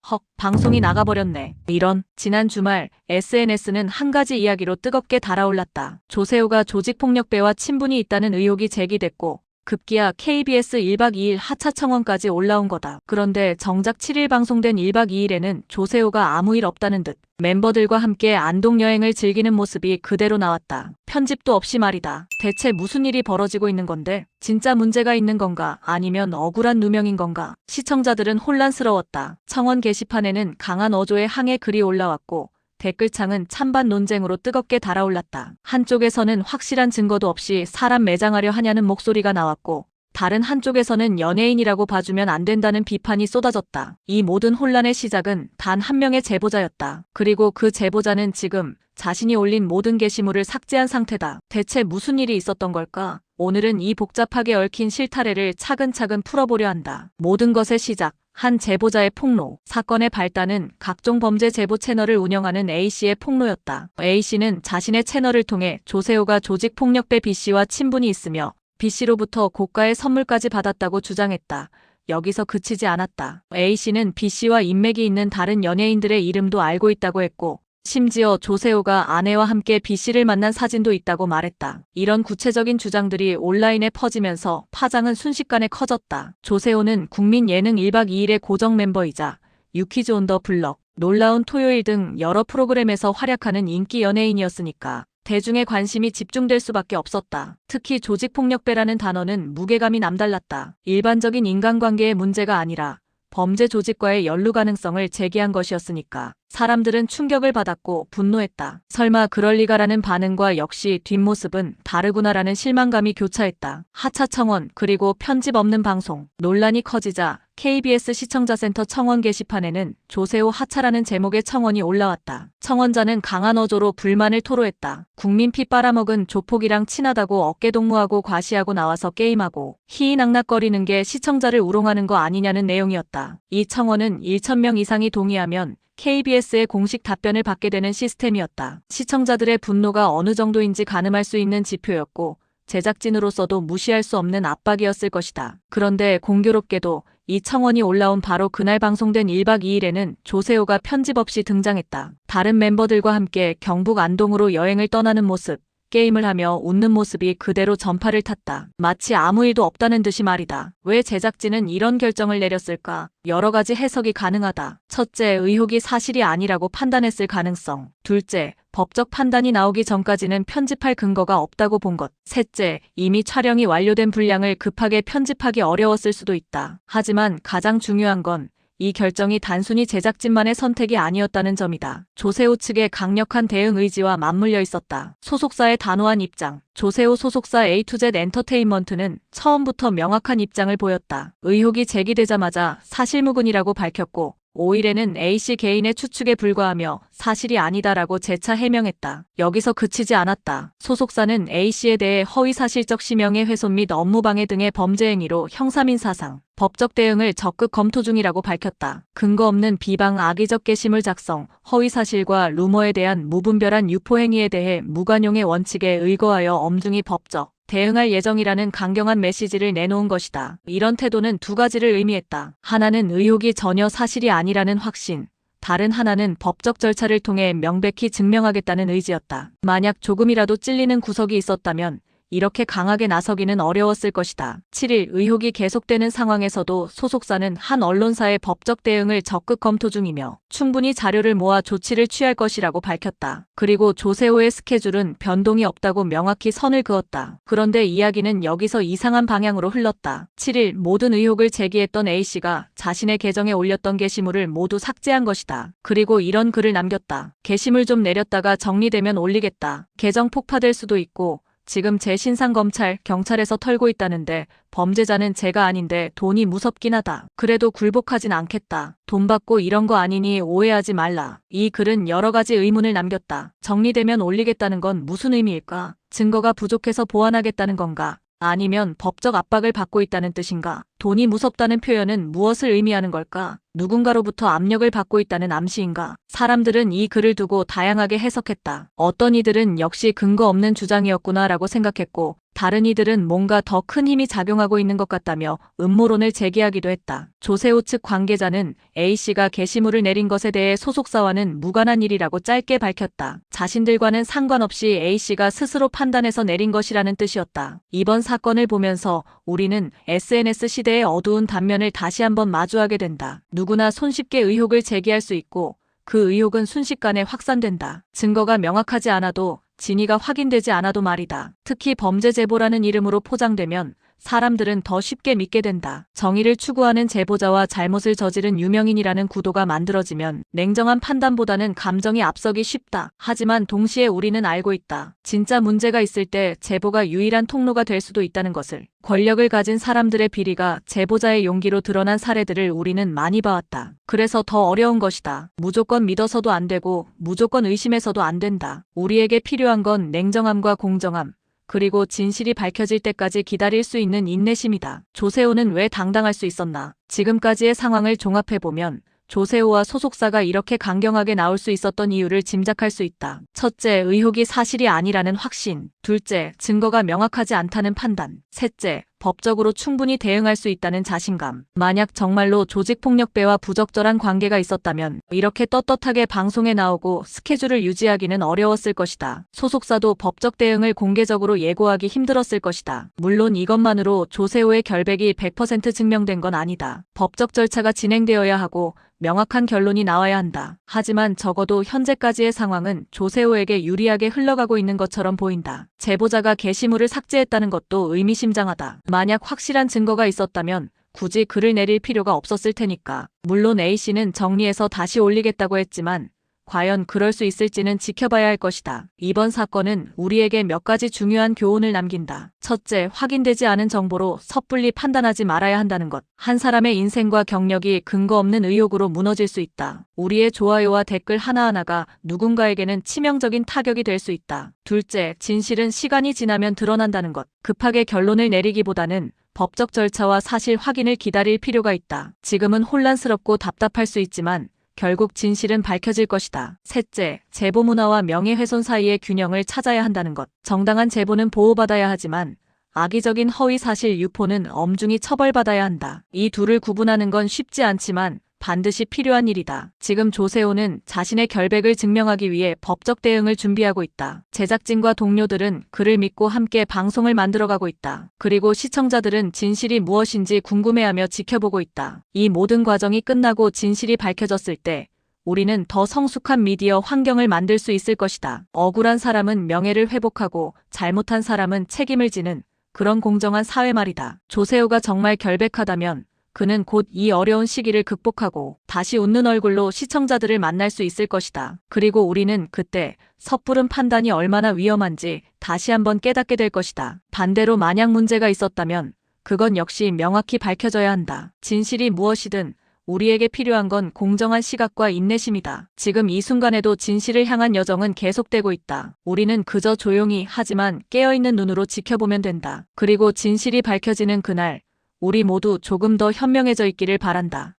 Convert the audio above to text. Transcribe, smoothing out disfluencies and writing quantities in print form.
헉, 방송이 나가버렸네. 이런. 지난 주말 SNS는 한 가지 이야기로 뜨겁게 달아올랐다. 조세호가 조직폭력배와 친분이 있다는 의혹이 제기됐고 급기야 KBS 1박 2일 하차 청원까지 올라온 거다. 그런데 정작 7일 방송된 1박 2일에는 조세호가 아무 일 없다는 듯 멤버들과 함께 안동여행을 즐기는 모습이 그대로 나왔다. 편집도 없이 말이다. 대체 무슨 일이 벌어지고 있는 건데? 진짜 문제가 있는 건가? 아니면 억울한 누명인 건가? 시청자들은 혼란스러웠다. 청원 게시판에는 강한 어조의 항해 글이 올라왔고 댓글창은 찬반 논쟁으로 뜨겁게 달아올랐다. 한쪽에서는 확실한 증거도 없이 사람 매장하려 하냐는 목소리가 나왔고 다른 한쪽에서는 연예인이라고 봐주면 안 된다는 비판이 쏟아졌다. 이 모든 혼란의 시작은 단 한 명의 제보자였다. 그리고 그 제보자는 지금 자신이 올린 모든 게시물을 삭제한 상태다. 대체 무슨 일이 있었던 걸까? 오늘은 이 복잡하게 얽힌 실타래를 차근차근 풀어보려 한다. 모든 것의 시작. 한 제보자의 폭로. 사건의 발단은 각종 범죄 제보 채널을 운영하는 A씨의 폭로였다. A씨는 자신의 채널을 통해 조세호가 조직폭력배 B씨와 친분이 있으며 B씨로부터 고가의 선물까지 받았다고 주장했다. 여기서 그치지 않았다. A씨는 B씨와 인맥이 있는 다른 연예인들의 이름도 알고 있다고 했고 심지어 조세호가 아내와 함께 B씨를 만난 사진도 있다고 말했다. 이런 구체적인 주장들이 온라인에 퍼지면서 파장은 순식간에 커졌다. 조세호는 국민 예능 1박 2일의 고정 멤버이자 유퀴즈 온 더 블럭, 놀라운 토요일 등 여러 프로그램에서 활약하는 인기 연예인이었으니까 대중의 관심이 집중될 수밖에 없었다. 특히 조직폭력배라는 단어는 무게감이 남달랐다. 일반적인 인간관계의 문제가 아니라 범죄 조직과의 연루 가능성을 제기한 것이었으니까 사람들은 충격을 받았고 분노했다. 설마 그럴 리가라는 반응과 역시 뒷모습은 다르구나라는 실망감이 교차했다. 하차 청원 그리고 편집 없는 방송. 논란이 커지자 KBS 시청자센터 청원 게시판에는 조세호 하차라는 제목의 청원이 올라왔다. 청원자는 강한 어조로 불만을 토로했다. 국민 피 빨아먹은 조폭이랑 친하다고 어깨동무하고 과시하고 나와서 게임하고 희희낙낙거리는 게 시청자를 우롱하는 거 아니냐는 내용이었다. 이 청원은 1,000명 이상이 동의하면 KBS의 공식 답변을 받게 되는 시스템이었다. 시청자들의 분노가 어느 정도인지 가늠할 수 있는 지표였고 제작진으로서도 무시할 수 없는 압박이었을 것이다. 그런데 공교롭게도 이 청원이 올라온 바로 그날 방송된 1박 2일에는 조세호가 편집 없이 등장했다. 다른 멤버들과 함께 경북 안동으로 여행을 떠나는 모습, 게임을 하며 웃는 모습이 그대로 전파를 탔다. 마치 아무 일도 없다는 듯이 말이다. 왜 제작진은 이런 결정을 내렸을까? 여러 가지 해석이 가능하다. 첫째, 의혹이 사실이 아니라고 판단했을 가능성. 둘째, 법적 판단이 나오기 전까지는 편집할 근거가 없다고 본 것. 셋째, 이미 촬영이 완료된 분량을 급하게 편집하기 어려웠을 수도 있다. 하지만 가장 중요한 건 이 결정이 단순히 제작진만의 선택이 아니었다는 점이다. 조세호 측의 강력한 대응 의지와 맞물려 있었다. 소속사의 단호한 입장. 조세호 소속사 A2Z 엔터테인먼트는 처음부터 명확한 입장을 보였다. 의혹이 제기되자마자 사실무근이라고 밝혔고 5일에는 A씨 개인의 추측에 불과하며 사실이 아니다라고 재차 해명했다. 여기서 그치지 않았다. 소속사는 A씨에 대해 허위사실적 심형의훼손 및 업무방해 등의 범죄 행위로 형사민사상, 법적 대응을 적극 검토 중이라고 밝혔다. 근거 없는 비방 악의적 게시물 작성, 허위사실과 루머에 대한 무분별한 유포 행위에 대해 무관용의 원칙에 의거하여 엄중히 법적 대응할 예정이라는 강경한 메시지를 내놓은 것이다. 이런 태도는 두 가지를 의미했다. 하나는 의혹이 전혀 사실이 아니라는 확신, 다른 하나는 법적 절차를 통해 명백히 증명하겠다는 의지였다. 만약 조금이라도 찔리는 구석이 있었다면 이렇게 강하게 나서기는 어려웠을 것이다. 7일 의혹이 계속되는 상황에서도 소속사는 한 언론사의 법적 대응을 적극 검토 중이며 충분히 자료를 모아 조치를 취할 것이라고 밝혔다. 그리고 조세호의 스케줄은 변동이 없다고 명확히 선을 그었다. 그런데 이야기는 여기서 이상한 방향으로 흘렀다. 7일 모든 의혹을 제기했던 A씨가 자신의 계정에 올렸던 게시물을 모두 삭제한 것이다. 그리고 이런 글을 남겼다. 게시물 좀 내렸다가 정리되면 올리겠다. 계정 폭파될 수도 있고 지금 제 신상 검찰, 경찰에서 털고 있다는데 범죄자는 제가 아닌데 돈이 무섭긴 하다. 그래도 굴복하진 않겠다. 돈 받고 이런 거 아니니 오해하지 말라. 이 글은 여러 가지 의문을 남겼다. 정리되면 올리겠다는 건 무슨 의미일까? 증거가 부족해서 보완하겠다는 건가? 아니면 법적 압박을 받고 있다는 뜻인가? 돈이 무섭다는 표현은 무엇을 의미하는 걸까? 누군가로부터 압력을 받고 있다는 암시인가? 사람들은 이 글을 두고 다양하게 해석했다. 어떤 이들은 역시 근거 없는 주장이었구나라고 생각했고 다른 이들은 뭔가 더 큰 힘이 작용하고 있는 것 같다며 음모론을 제기하기도 했다. 조세호 측 관계자는 A씨가 게시물을 내린 것에 대해 소속사와는 무관한 일이라고 짧게 밝혔다. 자신들과는 상관없이 A씨가 스스로 판단해서 내린 것이라는 뜻이었다. 이번 사건을 보면서 우리는 SNS 시대의 어두운 단면을 다시 한번 마주하게 된다. 누구나 손쉽게 의혹을 제기할 수 있고 그 의혹은 순식간에 확산된다. 증거가 명확하지 않아도 진위가 확인되지 않아도 말이다. 특히 범죄 제보라는 이름으로 포장되면 사람들은 더 쉽게 믿게 된다. 정의를 추구하는 제보자와 잘못을 저지른 유명인이라는 구도가 만들어지면 냉정한 판단보다는 감정이 앞서기 쉽다. 하지만 동시에 우리는 알고 있다. 진짜 문제가 있을 때 제보가 유일한 통로가 될 수도 있다는 것을. 권력을 가진 사람들의 비리가 제보자의 용기로 드러난 사례들을 우리는 많이 봐왔다. 그래서 더 어려운 것이다. 무조건 믿어서도 안 되고 무조건 의심해서도 안 된다. 우리에게 필요한 건 냉정함과 공정함. 그리고 진실이 밝혀질 때까지 기다릴 수 있는 인내심이다. 조세호는 왜 당당할 수 있었나? 지금까지의 상황을 종합해보면 조세호와 소속사가 이렇게 강경하게 나올 수 있었던 이유를 짐작할 수 있다. 첫째, 의혹이 사실이 아니라는 확신. 둘째, 증거가 명확하지 않다는 판단. 셋째, 법적으로 충분히 대응할 수 있다는 자신감. 만약 정말로 조직폭력배와 부적절한 관계가 있었다면 이렇게 떳떳하게 방송에 나오고 스케줄을 유지하기는 어려웠을 것이다. 소속사도 법적 대응을 공개적으로 예고하기 힘들었을 것이다. 물론 이것만으로 조세호의 결백이 100% 증명된 건 아니다. 법적 절차가 진행되어야 하고 명확한 결론이 나와야 한다. 하지만 적어도 현재까지의 상황은 조세호에게 유리하게 흘러가고 있는 것처럼 보인다. 제보자가 게시물을 삭제했다는 것도 의미심장하다. 만약 확실한 증거가 있었다면 굳이 글을 내릴 필요가 없었을 테니까. 물론 A씨는 정리해서 다시 올리겠다고 했지만 과연 그럴 수 있을지는 지켜봐야 할 것이다. 이번 사건은 우리에게 몇 가지 중요한 교훈을 남긴다. 첫째, 확인되지 않은 정보로 섣불리 판단하지 말아야 한다는 것. 한 사람의 인생과 경력이 근거 없는 의혹으로 무너질 수 있다. 우리의 좋아요와 댓글 하나하나가 누군가에게는 치명적인 타격이 될 수 있다. 둘째, 진실은 시간이 지나면 드러난다는 것. 급하게 결론을 내리기보다는 법적 절차와 사실 확인을 기다릴 필요가 있다. 지금은 혼란스럽고 답답할 수 있지만 결국 진실은 밝혀질 것이다. 셋째, 제보 문화와 명예훼손 사이의 균형을 찾아야 한다는 것. 정당한 제보는 보호받아야 하지만 악의적인 허위사실 유포는 엄중히 처벌받아야 한다. 이 둘을 구분하는 건 쉽지 않지만 반드시 필요한 일이다. 지금 조세호는 자신의 결백을 증명하기 위해 법적 대응을 준비하고 있다. 제작진과 동료들은 그를 믿고 함께 방송을 만들어가고 있다. 그리고 시청자들은 진실이 무엇인지 궁금해하며 지켜보고 있다. 이 모든 과정이 끝나고 진실이 밝혀졌을 때 우리는 더 성숙한 미디어 환경을 만들 수 있을 것이다. 억울한 사람은 명예를 회복하고 잘못한 사람은 책임을 지는 그런 공정한 사회 말이다. 조세호가 정말 결백하다면 그는 곧 이 어려운 시기를 극복하고 다시 웃는 얼굴로 시청자들을 만날 수 있을 것이다. 그리고 우리는 그때 섣부른 판단이 얼마나 위험한지 다시 한번 깨닫게 될 것이다. 반대로 만약 문제가 있었다면 그건 역시 명확히 밝혀져야 한다. 진실이 무엇이든 우리에게 필요한 건 공정한 시각과 인내심이다. 지금 이 순간에도 진실을 향한 여정은 계속되고 있다. 우리는 그저 조용히 하지만 깨어있는 눈으로 지켜보면 된다. 그리고 진실이 밝혀지는 그날 우리 모두 조금 더 현명해져 있기를 바란다.